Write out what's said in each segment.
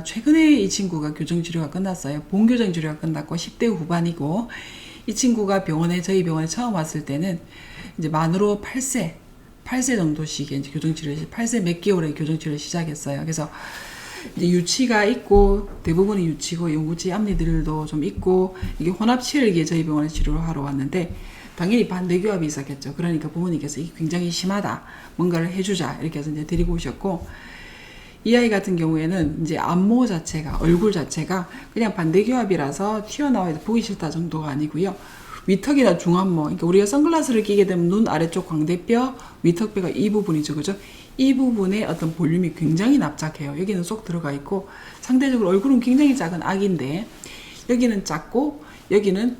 최근에 이 친구가 교정치료가 끝났어요. 본교정치료가 끝났고 10대 후반이고, 이 친구가 저희 병원에 처음 왔을 때는 이제 만으로 8세 정도씩의 이제 교정치료를, 8세 몇 개월의 교정치료를 시작했어요. 그래서 이제 유치가 있고, 대부분이 유치고, 영구치 앞니들도 좀 있고, 이게 혼합치열기에 저희 병원에 치료를 하러 왔는데, 당연히 반대교합이 있었겠죠. 그러니까 부모님께서 이게 굉장히 심하다, 뭔가를 해주자, 이렇게 해서 이제 데리고 오셨고, 이 아이 같은 경우에는 이제 안모 자체가, 얼굴 자체가 그냥 반대교합이라서 튀어나와서 보기 싫다 정도가 아니고요. 위턱이나 중안모, 그러니까 우리가 선글라스를 끼게 되면 눈 아래쪽 광대뼈, 위턱뼈가 이 부분이죠, 그죠? 이 부분에 어떤 볼륨이 굉장히 납작해요. 여기는 쏙 들어가 있고, 상대적으로 얼굴은 굉장히 작은 아기인데, 여기는 작고, 여기는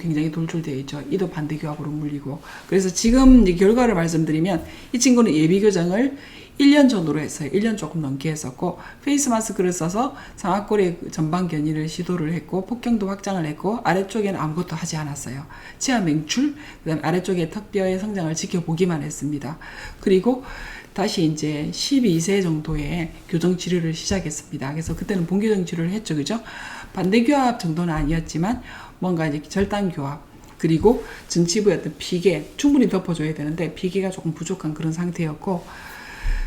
굉장히 돌출되어 있죠. 이도 반대교합으로 물리고. 그래서 지금 이제 결과를 말씀드리면, 이 친구는 예비교정을 1년 전으로 했어요. 1년 조금 넘게 했었고, 페이스 마스크를 써서 상악골의 전방 견인을 시도를 했고, 폭경도 확장을 했고, 아래쪽에는 아무것도 하지 않았어요. 치아 맹출, 그 다음에 아래쪽에 턱뼈의 성장을 지켜보기만 했습니다. 그리고 다시 이제 12세 정도의 교정 치료를 시작했습니다. 그래서 그때는 본교정 치료를 했죠. 그죠? 반대교합 정도는 아니었지만, 뭔가 이제 절단교합, 그리고 전치부의 어떤 피계, 충분히 덮어줘야 되는데, 피계가 조금 부족한 그런 상태였고,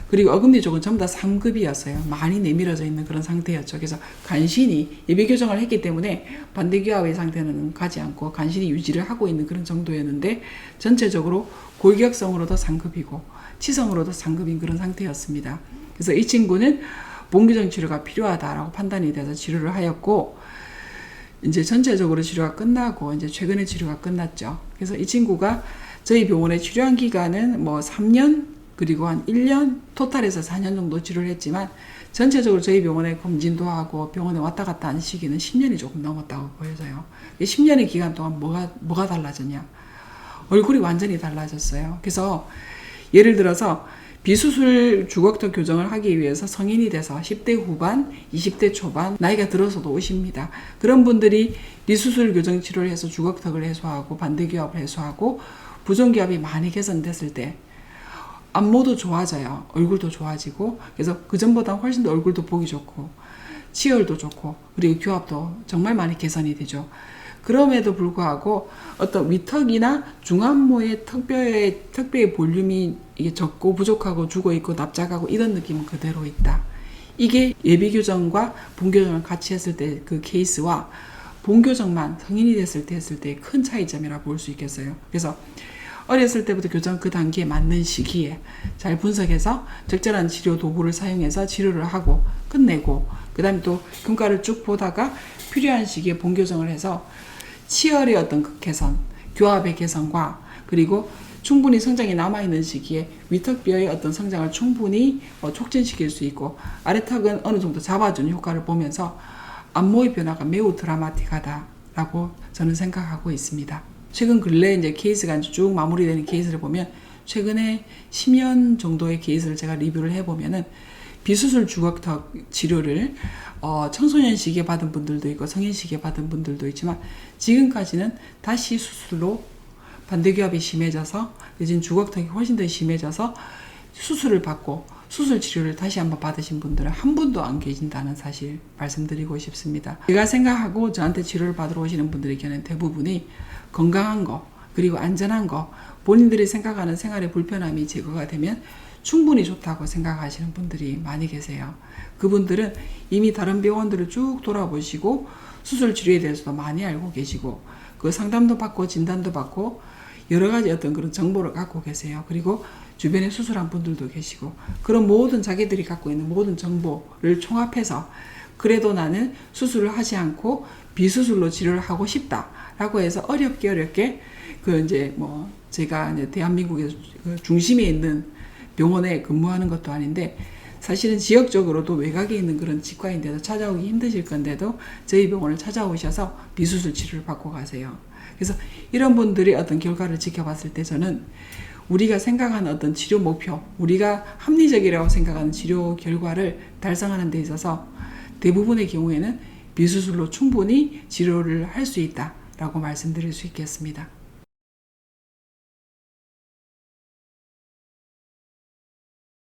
그리고 어금니 쪽은 전부 다 3급이었어요. 많이 내밀어져 있는 그런 상태였죠. 그래서 간신히 예비교정을 했기 때문에 반대교합의 상태는 가지 않고 간신히 유지를 하고 있는 그런 정도였는데, 전체적으로 골격성으로도 3급이고 치성으로도 3급인 그런 상태였습니다. 그래서 이 친구는 본교정 치료가 필요하다라고 판단이 돼서 치료를 하였고, 이제 전체적으로 치료가 끝나고 이제 최근에 치료가 끝났죠. 그래서 이 친구가 저희 병원에 치료한 기간은 뭐 3년 그리고 한 1년, 토탈에서 4년 정도 치료를 했지만, 전체적으로 저희 병원에 검진도 하고 병원에 왔다 갔다 하는 시기는 10년이 조금 넘었다고 보여져요. 10년의 기간 동안 뭐가 달라졌냐? 얼굴이 완전히 달라졌어요. 그래서 예를 들어서 비수술 주걱턱 교정을 하기 위해서 성인이 돼서 10대 후반, 20대 초반, 나이가 들어서도 오십니다. 그런 분들이 비수술 교정 치료를 해서 주걱턱을 해소하고 반대교합을 해소하고 부정교합이 많이 개선됐을 때 안모도 좋아져요. 얼굴도 좋아지고, 그래서 그전보다 훨씬 더 얼굴도 보기 좋고, 치열도 좋고, 그리고 교합도 정말 많이 개선이 되죠. 그럼에도 불구하고 어떤 위턱이나 중안모의 턱뼈의 볼륨이 이게 적고 부족하고 죽어있고 납작하고 이런 느낌은 그대로 있다. 이게 예비교정과 본교정을 같이 했을 때 그 케이스와 본교정만 성인이 됐을 때 했을 때 큰 차이점이라 볼 수 있겠어요. 그래서 어렸을 때부터 교정 그 단계에 맞는 시기에 잘 분석해서 적절한 치료 도구를 사용해서 치료를 하고 끝내고, 그 다음에 또 경과를 쭉 보다가 필요한 시기에 본교정을 해서 치열의 어떤 개선, 교합의 개선과, 그리고 충분히 성장이 남아있는 시기에 위턱뼈의 어떤 성장을 충분히 촉진시킬 수 있고, 아래턱은 어느 정도 잡아주는 효과를 보면서 안모의 변화가 매우 드라마틱하다라고 저는 생각하고 있습니다. 최근 근래 이제 케이스가 쭉 마무리되는 케이스를 보면, 최근에 10년 정도의 케이스를 제가 리뷰를 해보면은 비수술 주걱턱 치료를 청소년 시기에 받은 분들도 있고 성인 시기에 받은 분들도 있지만, 지금까지는 다시 수술로 반대교합이 심해져서 내진 주걱턱이 훨씬 더 심해져서 수술을 받고 수술 치료를 다시 한번 받으신 분들은 한 분도 안 계신다는 사실 말씀드리고 싶습니다. 제가 생각하고 저한테 치료를 받으러 오시는 분들에게는 대부분이 건강한 거, 그리고 안전한 거, 본인들이 생각하는 생활의 불편함이 제거가 되면 충분히 좋다고 생각하시는 분들이 많이 계세요. 그분들은 이미 다른 병원들을 쭉 돌아보시고 수술 치료에 대해서도 많이 알고 계시고, 그 상담도 받고 진단도 받고 여러 가지 어떤 그런 정보를 갖고 계세요. 그리고 주변에 수술한 분들도 계시고, 그런 모든 자기들이 갖고 있는 모든 정보를 총합해서 그래도 나는 수술을 하지 않고 비수술로 치료를 하고 싶다라고 해서 어렵게 그 이제 뭐 제가 이제 대한민국에서 그 중심에 있는 병원에 근무하는 것도 아닌데, 사실은 지역적으로도 외곽에 있는 그런 치과인데도 찾아오기 힘드실 건데도 저희 병원을 찾아오셔서 비수술 치료를 받고 가세요. 그래서 이런 분들의 어떤 결과를 지켜봤을 때 저는 우리가 생각하는 어떤 치료 목표, 우리가 합리적이라고 생각하는 치료 결과를 달성하는 데 있어서 대부분의 경우에는 비수술로 충분히 치료를 할 수 있다라고 말씀드릴 수 있겠습니다.